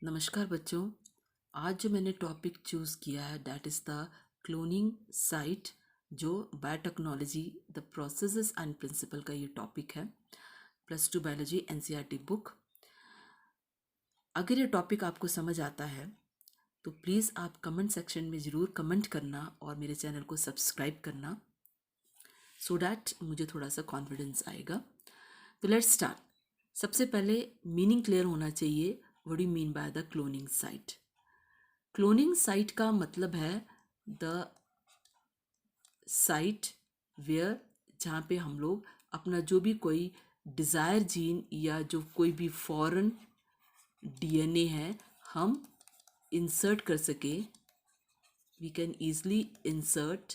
नमस्कार बच्चों। आज जो मैंने टॉपिक चूज़ किया है that is the cloning site, जो biotechnology the processes and principle का ये टॉपिक है। +2 बायोलॉजी एनसीईआरटी बुक। अगर ये टॉपिक आपको समझ आता है तो प्लीज़ आप कमेंट सेक्शन में ज़रूर कमेंट करना और मेरे चैनल को सब्सक्राइब करना, सो डैट मुझे थोड़ा सा कॉन्फिडेंस आएगा। तो लेट्स स्टार्ट। सबसे पहले मीनिंग क्लियर होना चाहिए। What do you mean by the cloning site? Cloning site का मतलब है द साइट वेयर, जहाँ पे हम लोग अपना जो भी कोई डिज़ायर जीन या जो कोई भी फॉरेन डीएनए है हम इंसर्ट कर सके। We can easily insert.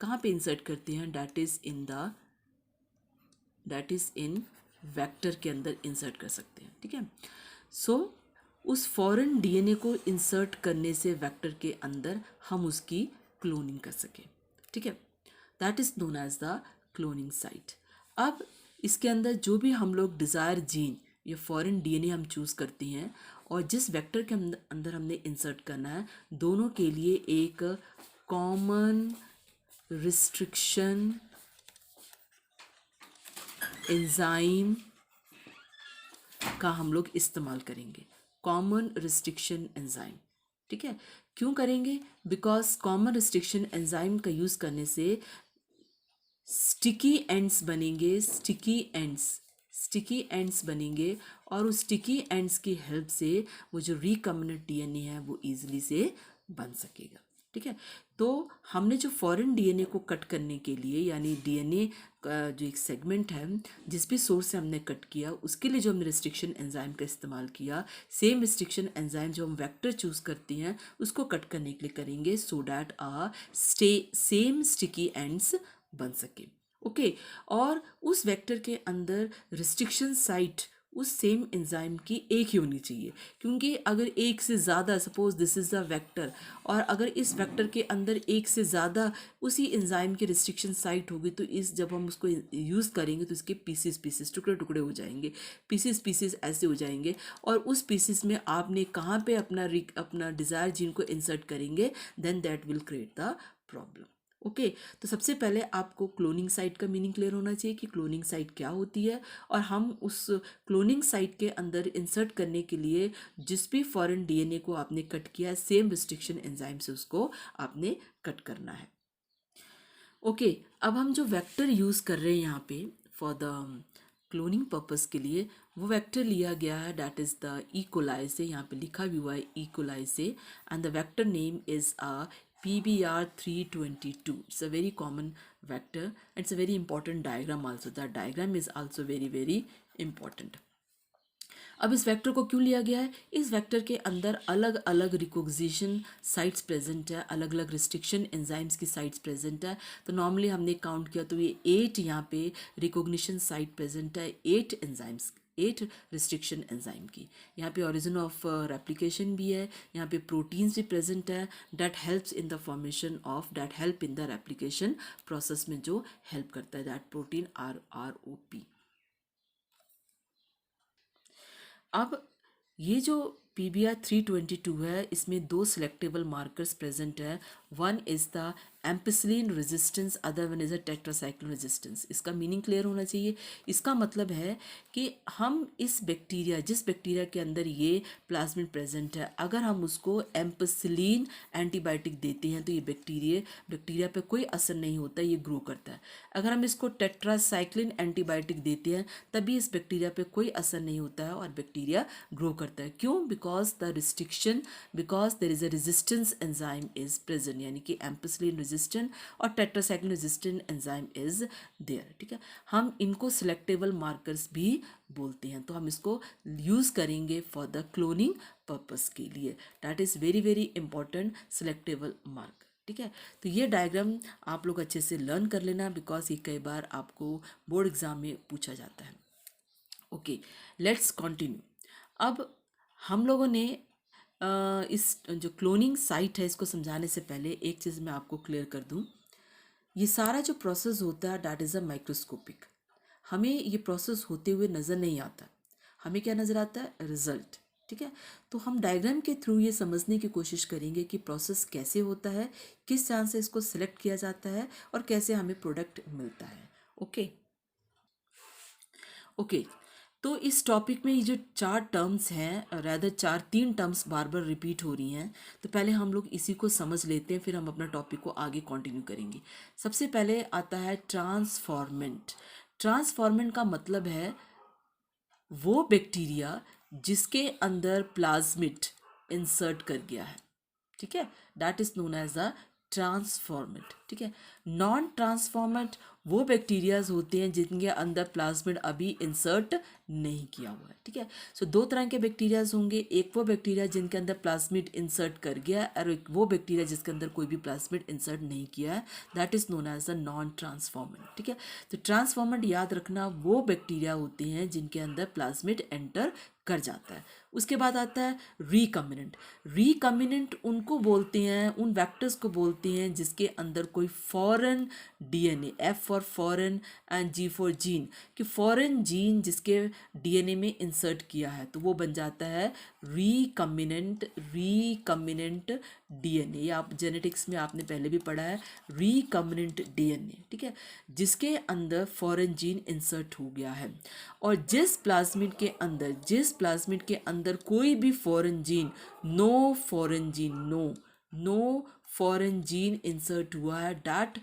कहाँ पे इंसर्ट करते हैं? दैट इज़ इन वेक्टर के अंदर इंसर्ट कर सकते हैं। ठीक है। सो उस फॉरेन डीएनए को इंसर्ट करने से वेक्टर के अंदर हम उसकी क्लोनिंग कर सकें। ठीक है। That is known as the cloning site. अब इसके अंदर जो भी हम लोग डिज़ायर जीन या फॉरेन डीएनए हम चूज़ करते हैं और जिस वेक्टर के अंदर हमने इंसर्ट करना है, दोनों के लिए एक कॉमन रिस्ट्रिक्शन एंजाइम का हम लोग इस्तेमाल करेंगे। Common restriction enzyme. ठीक है। क्यों करेंगे? बिकॉज कॉमन रिस्ट्रिक्शन एंजाइम का यूज़ करने से स्टिकी एंड्स बनेंगे। स्टिकी एंड्स बनेंगे और उस स्टिकी एंड्स की हेल्प से वो जो रिकम्बिनेंट डीएनए है वो इजीली से बन सकेगा। ठीक है। तो हमने जो फॉरेन डीएनए को कट करने के लिए, यानी डीएनए का जो एक सेगमेंट है जिस भी सोर्स से हमने कट किया, उसके लिए जो हमने रिस्ट्रिक्शन एंजाइम का इस्तेमाल किया, सेम रिस्ट्रिक्शन एंजाइम जो हम वेक्टर चूज करते हैं उसको कट करने के लिए करेंगे, so that same sticky ends बन सके। ओके। और उस वेक्टर के अंदर रिस्ट्रिक्शन साइट उस सेम एंजाइम की एक ही होनी चाहिए, क्योंकि अगर एक से ज़्यादा, suppose this is the vector, और अगर इस वेक्टर के अंदर एक से ज़्यादा उसी एंजाइम की रिस्ट्रिक्शन साइट होगी तो जब हम उसको यूज़ करेंगे तो इसके पीसेस टुकड़े टुकड़े हो जाएंगे, पीसेस ऐसे हो जाएंगे। और उस पीसेस में आपने कहाँ पे अपना डिज़ायर जीन को इंसर्ट करेंगे, then that will create the problem. Okay. तो सबसे पहले आपको क्लोनिंग साइट का मीनिंग क्लियर होना चाहिए कि क्लोनिंग साइट क्या होती है, और हम उस क्लोनिंग साइट के अंदर इंसर्ट करने के लिए जिस भी फॉरेन डीएनए को आपने कट किया है, सेम रिस्ट्रिक्शन एंजाइम से उसको आपने कट करना है। ओके। अब हम जो वेक्टर यूज़ कर रहे हैं यहाँ पे फॉर द क्लोनिंग पर्पस के लिए, वो वेक्टर लिया गया है दैट इज़ द इकोलाई से। यहाँ पे लिखा भी हुआ है इकोलाई से, and the vector name is PBR322. It's a very common vector. It's a very important diagram also. That diagram is also very, very important. अब इस वेक्टर को क्यों लिया गया है? इस वेक्टर के अंदर अलग अलग रिकॉग्निशन साइट्स प्रेजेंट है, अलग अलग रिस्ट्रिक्शन एंजाइम्स की साइट्स प्रेजेंट है। तो नॉर्मली हमने काउंट किया तो ये 8 यहाँ पे रिकॉग्निशन साइट प्रेजेंट है, 8 एंजाइम्स, 8 रिस्ट्रिक्शन एंजाइम की। यहाँ पे ओरिजिन ऑफ रेप्लिकेशन भी है, यहाँ पे प्रोटीन्स भी प्रेजेंट है that helps in the formation of, that help in the replication process में जो हेल्प करता है, दैट प्रोटीन ROP। अब ये जो PBR322 है, इसमें 2 सिलेक्टेबल मार्कर्स प्रेजेंट है। One is the ampicillin resistance, other one is a tetracycline resistance. इसका मीनिंग क्लियर होना चाहिए। इसका मतलब है कि हम जिस बैक्टीरिया के अंदर ये प्लाज्मिड प्रेजेंट है, अगर हम उसको एम्पिसिलिन एंटीबायोटिक देते हैं तो ये बैक्टीरिया पे कोई असर नहीं होता, ये ग्रो करता है। अगर हम इसको टेट्रासाइक्लिन एंटीबायोटिक देते हैं तभी इस बैक्टीरिया पे कोई असर नहीं होता है और बैक्टीरिया ग्रो करता है। क्यों? Because there is a resistance enzyme is present, यानी कि एम्पिसिलिन रेजिस्टेंट और tetracycline resistant enzyme is there. ठीक है। हम इनको सिलेक्टेबल मार्कर्स भी बोलते हैं, तो हम इसको यूज करेंगे फॉर द क्लोनिंग पर्पस के लिए। That is very very important, selectable marker. ठीक है। तो ये डायग्राम आप लोग अच्छे से लर्न कर लेना, बिकॉज ये कई बार आपको बोर्ड एग्जाम में पूछा जाता है। Okay, let's continue. अब हम लोगों ने इस जो क्लोनिंग साइट है इसको समझाने से पहले एक चीज़ मैं आपको क्लियर कर दूं। ये सारा जो प्रोसेस होता है दैट इज़ अ माइक्रोस्कोपिक। हमें ये प्रोसेस होते हुए नज़र नहीं आता, हमें क्या नज़र आता है? रिजल्ट। ठीक है। तो हम डायग्राम के थ्रू ये समझने की कोशिश करेंगे कि प्रोसेस कैसे होता है, किस चांस से इसको सिलेक्ट किया जाता है और कैसे हमें प्रोडक्ट मिलता है। Okay okay. तो इस टॉपिक में ये जो चार टर्म्स हैं, रादर तीन टर्म्स बार बार रिपीट हो रही हैं, तो पहले हम लोग इसी को समझ लेते हैं, फिर हम अपना टॉपिक को आगे कंटिन्यू करेंगे। सबसे पहले आता है ट्रांसफॉर्मेंट। ट्रांसफॉर्मेंट का मतलब है वो बैक्टीरिया जिसके अंदर प्लाज्मिड इंसर्ट कर गया है, ठीक है, that is known as a transformant. ठीक है। नॉन ट्रांसफॉर्मेंट वो बैक्टीरियाज होते हैं जिनके अंदर प्लाज्मिड अभी इंसर्ट नहीं किया हुआ है। ठीक है। सो दो तरह के बैक्टीरियाज होंगे, एक वो बैक्टीरिया जिनके अंदर प्लाज्मिड इंसर्ट कर गया और एक वो बैक्टीरिया जिसके अंदर कोई भी प्लाज्मिड इंसर्ट नहीं किया है, that is known as a non transformant. ठीक है। तो ट्रांसफॉर्मेंट याद रखना वो बैक्टीरिया होते हैं जिनके अंदर प्लाज्मिड एंटर कर जाता है। उसके बाद आता है रिकम्बिनेंट। रिकम्बिनेंट उनको बोलते हैं, उन वेक्टर्स को बोलते हैं जिसके अंदर कोई foreign DNA, F for foreign and G for gene, कि फॉरेन जीन जिसके डीएनए में इंसर्ट किया है, तो वो बन जाता है रिकम्बिनेंट। रिकम्बिनेंट डीएनए, आप जेनेटिक्स में आपने पहले भी पढ़ा है, रिकम्बिनेंट डीएनए। ठीक है, जिसके अंदर फॉरेन जीन इंसर्ट हो गया है। और जिस प्लाज्मिड के अंदर कोई भी foreign gene, no foreign gene insert हुआ है, that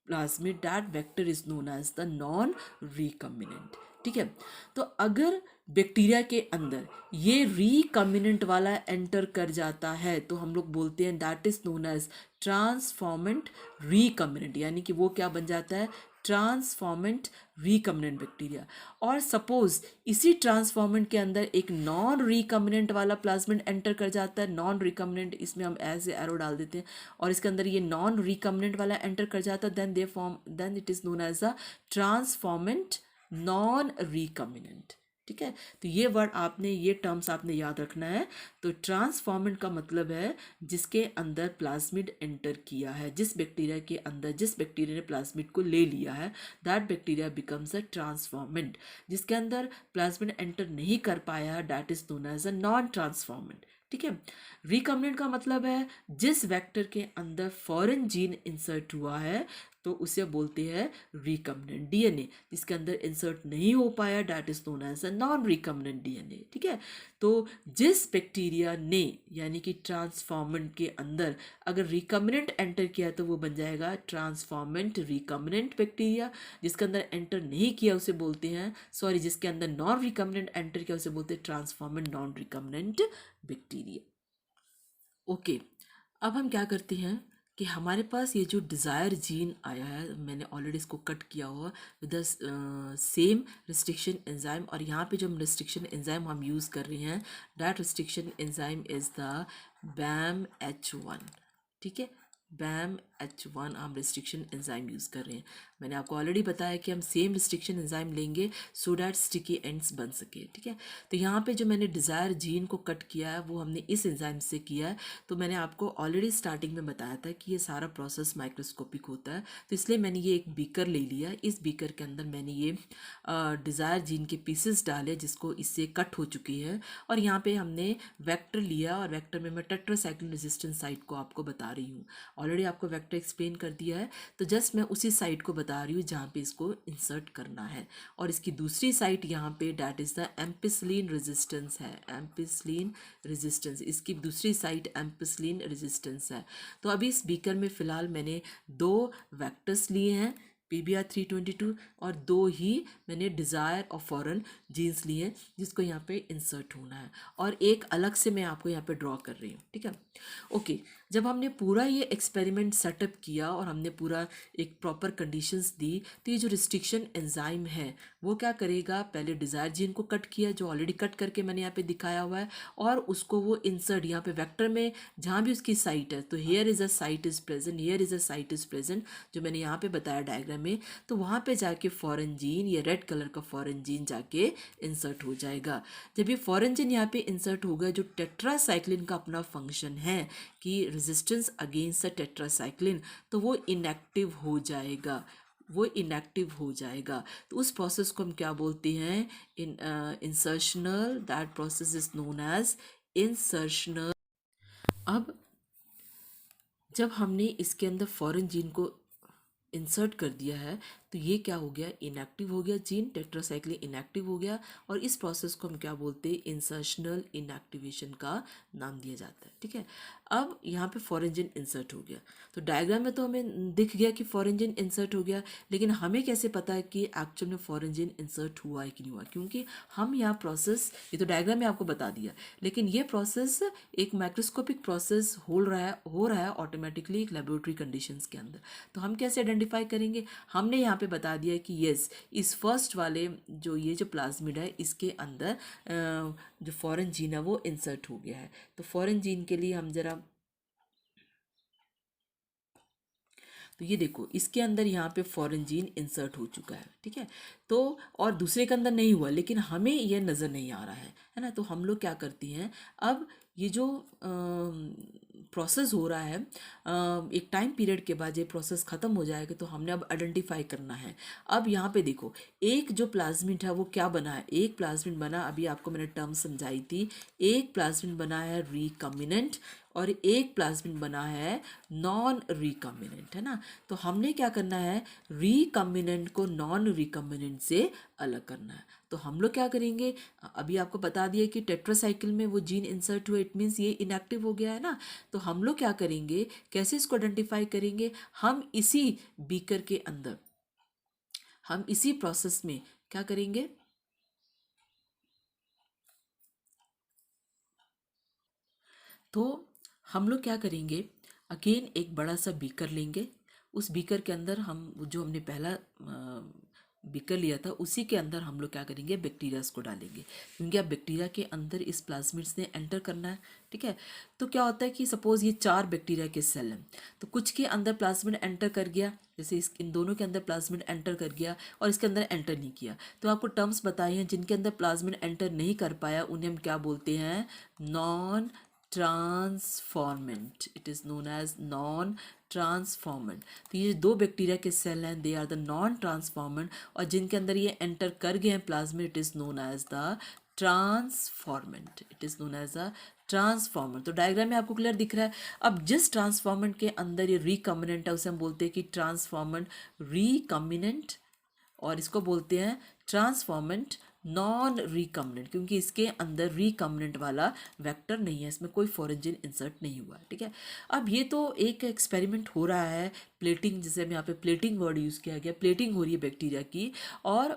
plasmid, that vector is known as the non recombinant. ठीक है। तो अगर बैक्टीरिया के अंदर ये रिकम्बिनेंट वाला एंटर कर जाता है तो हम लोग बोलते हैं that is known as transformant recombinant, यानी कि वो क्या बन जाता है, ट्रांसफॉर्मेंट रिकम्बिनेंट बैक्टीरिया। और सपोज इसी ट्रांसफॉर्मेंट के अंदर एक नॉन रिकम्बिनेंट वाला प्लाज्मिड एंटर कर जाता है, नॉन रिकम्बिनेंट, इसमें हम ऐसे एरो डाल देते हैं, और इसके अंदर ये नॉन रिकम्बिनेंट वाला एंटर कर जाता है, then it is known as a transformant non recombinant. ठीक है। तो ये वर्ड आपने, ये टर्म्स आपने याद रखना है। तो ट्रांसफॉर्मेंट का मतलब है जिसके अंदर प्लाज्मिड एंटर किया है, जिस बैक्टीरिया ने प्लाज्मिड को ले लिया है, that bacteria becomes a transformant. जिसके अंदर प्लाज्मिड एंटर नहीं कर पाया, that is known as a non transformant. ठीक है। रिकम्बिनेंट का मतलब है जिस वेक्टर के अंदर फॉरेन जीन इंसर्ट हुआ है, तो उसे बोलते हैं रिकम्बिनेंट डीएनए। जिसके अंदर इंसर्ट नहीं हो पाया, that is known as a non recombinant DNA. ठीक है। तो जिस बैक्टीरिया ने, यानी कि ट्रांसफॉर्मेंट के अंदर अगर रिकम्बिनेंट एंटर किया तो वो बन जाएगा ट्रांसफॉर्मेंट रिकम्बिनेंट बैक्टीरिया। जिसके अंदर एंटर नहीं किया उसे बोलते हैं, सॉरी, जिसके अंदर नॉन रिकम्बिनेंट एंटर किया उसे बोलते हैं transformant non recombinant bacteria. Okay. अब हम क्या करते हैं कि हमारे पास ये जो डिज़ायर जीन आया है, मैंने ऑलरेडी इसको कट किया हुआ with the same restriction enzyme, और यहाँ पे जो हम रिस्ट्रिक्शन एंजाइम हम यूज़ कर रहे हैं, that restriction enzyme is the BAM-H1। ठीक है, BAM-H1 हम रिस्ट्रिक्शन एंजाइम यूज़ कर रहे हैं। मैंने आपको ऑलरेडी बताया कि हम सेम रिस्ट्रिक्शन एंजाइम लेंगे सो डैट स्टिकी एंड्स बन सके। ठीक है। तो यहाँ पे जो मैंने डिज़ायर जीन को कट किया है वो हमने इस एंजाइम से किया है। तो मैंने आपको ऑलरेडी स्टार्टिंग में बताया था कि ये सारा प्रोसेस माइक्रोस्कोपिक होता है, तो इसलिए मैंने ये एक बीकर ले लिया। इस बीकर के अंदर मैंने ये डिज़ायर जीन के पीसेस डाले जिसको इससे कट हो चुकी है, और यहाँ पे हमने वेक्टर लिया, और वेक्टर में मैं टेट्रासाइक्लिन रेजिस्टेंस साइट को आपको बता रही हूँ। ऑलरेडी आपको वेक्टर एक्सप्लेन कर दिया है, तो जस्ट मैं उसी साइट को बता रही हूँ जहाँ पे इसको इंसर्ट करना है। और इसकी दूसरी साइट यहाँ पे that is the ampicillin resistance है, एम्पिसिलिन रेजिस्टेंस, इसकी दूसरी साइट एम्पिसिलिन रेजिस्टेंस है। तो अभी इस बीकर में फ़िलहाल मैंने 2 वेक्टर्स लिए हैं, PBr322, और 2 ही मैंने डिज़ायर और फॉरेन जीन्स लिए हैं जिसको यहाँ पे इंसर्ट होना है, और एक अलग से मैं आपको यहाँ पे ड्रॉ कर रही हूँ। ठीक है। ओके। जब हमने पूरा ये एक्सपेरिमेंट सेटअप किया और हमने पूरा एक प्रॉपर कंडीशंस दी, तो ये जो रिस्ट्रिक्शन एंजाइम है वो क्या करेगा, पहले डिज़ायर जीन को कट किया जो ऑलरेडी कट करके मैंने यहाँ पे दिखाया हुआ है, और उसको वो इंसर्ट यहाँ पे वेक्टर में जहाँ भी उसकी साइट है, तो here is a site is present, here is a site is present, जो मैंने यहाँ पे बताया डायग्राम में, तो वहाँ पे जाके फॉरेन जीन, ये रेड कलर का फॉरेन जीन जाके इंसर्ट हो जाएगा। जब ये फॉरेन जीन यहाँ पे इंसर्ट होगा, जो टेट्रासाइक्लिन का अपना फंक्शन है कि रेजिस्टेंस अगेंस्ट द टेट्रासाइक्लिन, तो वो इनएक्टिव हो जाएगा, वो इनएक्टिव हो जाएगा। तो उस प्रोसेस को हम क्या बोलते हैं, insertional, that process is known as insertional. अब जब हमने इसके अंदर फॉरेन जीन को इंसर्ट कर दिया है तो ये क्या हो गया, इनएक्टिव हो गया जीन, टेट्रासाइक्लिन इनएक्टिव हो गया, और इस प्रोसेस को हम क्या बोलते हैं, इंसर्शनल इनएक्टिवेशन का नाम दिया जाता है। ठीक है, अब यहाँ पे फॉरेन जीन इंसर्ट हो गया, तो डायग्राम में तो हमें दिख गया कि फॉरेन जीन इंसर्ट हो गया, लेकिन हमें कैसे पता है कि एक्चुअल में फॉरेन जीन इंसर्ट हुआ है कि नहीं हुआ, क्योंकि हम यहाँ प्रोसेस, ये तो डायग्राम में आपको बता दिया, लेकिन ये प्रोसेस एक माइक्रोस्कोपिक प्रोसेस हो रहा है ऑटोमेटिकली एक लेबोरेटरी कंडीशंस के अंदर। तो हम कैसे आइडेंटिफाई करेंगे, हमने यहाँ पे बता दिया कि यस, इस फर्स्ट वाले जो ये जो प्लाज्मिड है इसके अंदर जो फॉरेन जीन है वो इंसर्ट हो गया है। तो फॉरेन जीन के लिए हम जरा, तो ये देखो इसके अंदर यहाँ पे फॉरेन जीन इंसर्ट हो चुका है। ठीक है, तो और दूसरे के अंदर नहीं हुआ, लेकिन हमें यह नज़र नहीं आ रहा है ना। तो हम लोग क्या करते हैं, अब ये जो प्रोसेस हो रहा है, एक टाइम पीरियड के बाद ये प्रोसेस ख़त्म हो जाएगा, तो हमने अब आइडेंटिफाई करना है। अब यहाँ पे देखो एक जो प्लाज्मिड है वो क्या बना है, एक प्लाज्मिड बना, अभी आपको मैंने टर्म समझाई थी, एक प्लाज्मिड बना है रिकम्बिनेंट और एक प्लाज्मिड बना है नॉन रिकम्बिनेंट, है ना। तो हमने क्या करना है, रिकम्बिनेंट को नॉन रिकम्बिनेंट से अलग करना है। तो हम लोग क्या करेंगे, अभी आपको बता दिया कि टेट्रासाइकिल में वो जीन इंसर्ट हुआ, इट मीन्स ये इनएक्टिव हो गया है ना। तो हम लोग क्या करेंगे, कैसे इसको आइडेंटिफाई करेंगे, हम इसी बीकर के अंदर, हम इसी प्रोसेस में क्या करेंगे, तो हम लोग क्या करेंगे, अगेन एक बड़ा सा बीकर लेंगे, उस बीकर के अंदर हम जो हमने पहला बीकर लिया था उसी के अंदर हम लोग क्या करेंगे, बैक्टीरियाज को डालेंगे, क्योंकि अब बैक्टीरिया के अंदर इस प्लाज्मिड्स ने एंटर करना है। ठीक है, तो क्या होता है कि सपोज ये 4 बैक्टीरिया के सेल हैं, तो कुछ के अंदर प्लाज्मिड एंटर कर गया, जैसे इन दोनों के अंदर प्लाज्मिड एंटर कर गया और इसके अंदर एंटर नहीं किया, तो आपको टर्म्स बताए हैं, जिनके अंदर प्लाज्मिड एंटर नहीं कर पाया उन्हें हम क्या बोलते हैं, non transformant, it is known as non transformant. तो ये दो बैक्टीरिया के सेल हैं, they are the non transformant, और जिनके अंदर ये एंटर कर गए हैं plasmid, it is known as the transformant, it is known as the transformant. तो डायग्राम में आपको क्लियर दिख रहा है। अब जिस ट्रांसफॉर्मेंट के अंदर ये रिकम्बिनेंट है उसे हम बोलते हैं कि ट्रांसफॉर्मेंट रिकम्बिनेंट, और इसको बोलते हैं ट्रांसफॉर्मेंट नॉन रिकम्बिनेंट, क्योंकि इसके अंदर रिकम्बिनेंट वाला वेक्टर नहीं है, इसमें कोई फॉरेन जीन इंसर्ट नहीं हुआ है। ठीक है, अब ये तो एक एक्सपेरिमेंट हो रहा है, प्लेटिंग, जैसे हम यहाँ पे प्लेटिंग वर्ड यूज़ किया गया, प्लेटिंग हो रही है बैक्टीरिया की, और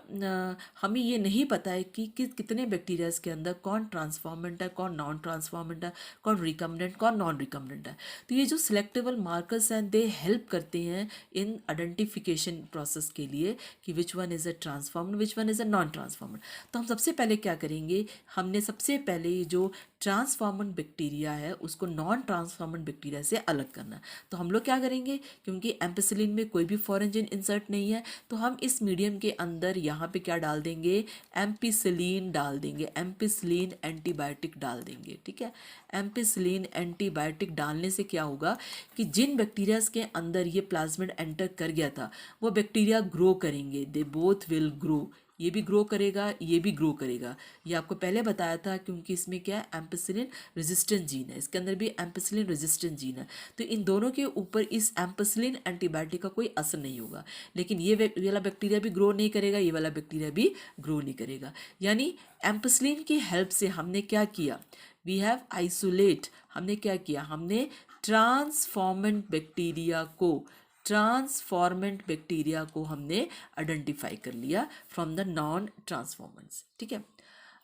हमें ये नहीं पता है कि कितने बैक्टीरियाज के अंदर कौन ट्रांसफॉर्मेंट है, कौन नॉन ट्रांसफॉर्मेंट है, कौन रिकम्बिनेंट, कौन नॉन रिकम्बिनेंट है। तो ये जो सिलेक्टेबल मार्कर्स हैं दे हेल्प करते हैं इन आइडेंटिफिकेशन प्रोसेस के लिए कि which one is a transformant, which one is a non transformant. तो हम सबसे पहले क्या करेंगे, हमने सबसे पहले जो ट्रांसफॉर्मेंट बैक्टीरिया है उसको नॉन ट्रांसफॉर्मेंट बैक्टीरिया से अलग करना। तो हम लोग क्या करेंगे, क्योंकि एम्पिसिलिन में कोई भी फॉरेन जीन इंसर्ट नहीं है, तो हम इस मीडियम के अंदर यहाँ पे क्या डाल देंगे, एम्पिसिलिन डाल देंगे, एम्पिसिलिन एंटीबायोटिक डाल देंगे। ठीक है, एम्पिसिलिन एंटीबायोटिक डालने से क्या होगा कि जिन बैक्टीरियाज के अंदर ये प्लाज्मिड एंटर कर गया था वो बैक्टीरिया ग्रो करेंगे, दे बोथ विल ग्रो, ये भी ग्रो करेगा, ये भी ग्रो करेगा। ये आपको पहले बताया था, क्योंकि इसमें क्या है, एम्पिसिलिन रेजिस्टेंट जीन है, इसके अंदर भी एम्पिसिलिन रेजिस्टेंट जीन है, तो इन दोनों के ऊपर इस एम्पिसिलिन एंटीबायोटिक का कोई असर नहीं होगा। लेकिन ये वाला बैक्टीरिया भी ग्रो नहीं करेगा, ये वाला बैक्टीरिया भी ग्रो नहीं करेगा। यानी एम्पिसिलिन की हेल्प से हमने क्या किया, वी हैव आइसोलेट, हमने क्या किया, हमने ट्रांसफॉर्मेंट बैक्टीरिया को, ट्रांसफॉर्मेंट बैक्टीरिया को हमने आइडेंटिफाई कर लिया फ्रॉम द नॉन ट्रांसफॉर्मेंट्स। ठीक है,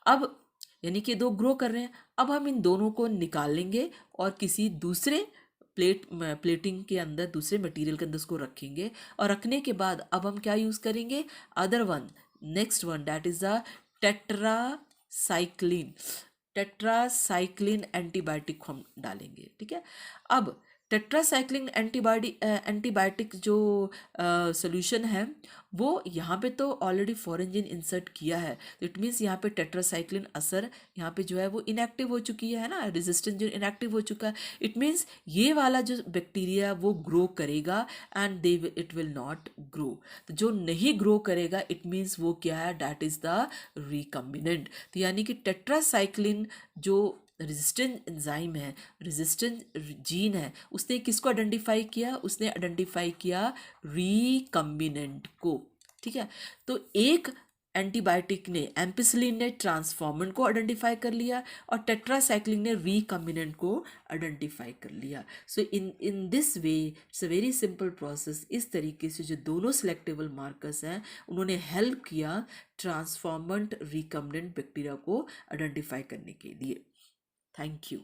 अब यानी कि दो ग्रो कर रहे हैं, अब हम इन दोनों को निकाल लेंगे और किसी दूसरे प्लेटिंग के अंदर, दूसरे मटेरियल के अंदर उसको रखेंगे, और रखने के बाद अब हम क्या यूज़ करेंगे, other one, next one, that is the tetracycline, tetracycline antibiotic हम डालेंगे। ठीक है, अब टेट्रासाइक्लिन एंटीबायोटिक जो सोल्यूशन है वो यहाँ पे तो ऑलरेडी फॉरेन जीन इंसर्ट किया है, तो इट मीन्स यहाँ पे टेट्रासाइक्लिन असर यहाँ पे जो है वो इनएक्टिव हो चुकी है ना, रेजिस्टेंस जो इनएक्टिव हो चुका है, इट मीन्स ये वाला जो बैक्टीरिया वो ग्रो करेगा and they it will not grow. तो जो नहीं ग्रो करेगा इट मीन्स वो क्या है, डैट इज़ द रिकम्बिनेंट। तो यानी कि टेट्रासाइक्लिन जो रेजिस्टेंट एंजाइम है, रेजिस्टेंट जीन है, उसने किसको आइडेंटिफाई किया? उसने आइडेंटिफाई किया रिकम्बिनेंट को। ठीक है, तो एक एंटीबायोटिक ने, एम्पिसिलिन ने ट्रांसफॉर्मेंट को आइडेंटिफाई कर लिया और टेट्रासाइक्लिन ने रिकम्बिनेंट को आइडेंटिफाई कर लिया। So in this way it's a very simple process. इस तरीके से जो दोनों सेलेक्टेबल मार्कर्स हैं उन्होंने हेल्प किया ट्रांसफॉर्मेंट रिकम्बिनेंट बैक्टीरिया को आइडेंटिफाई करने के लिए। Thank you.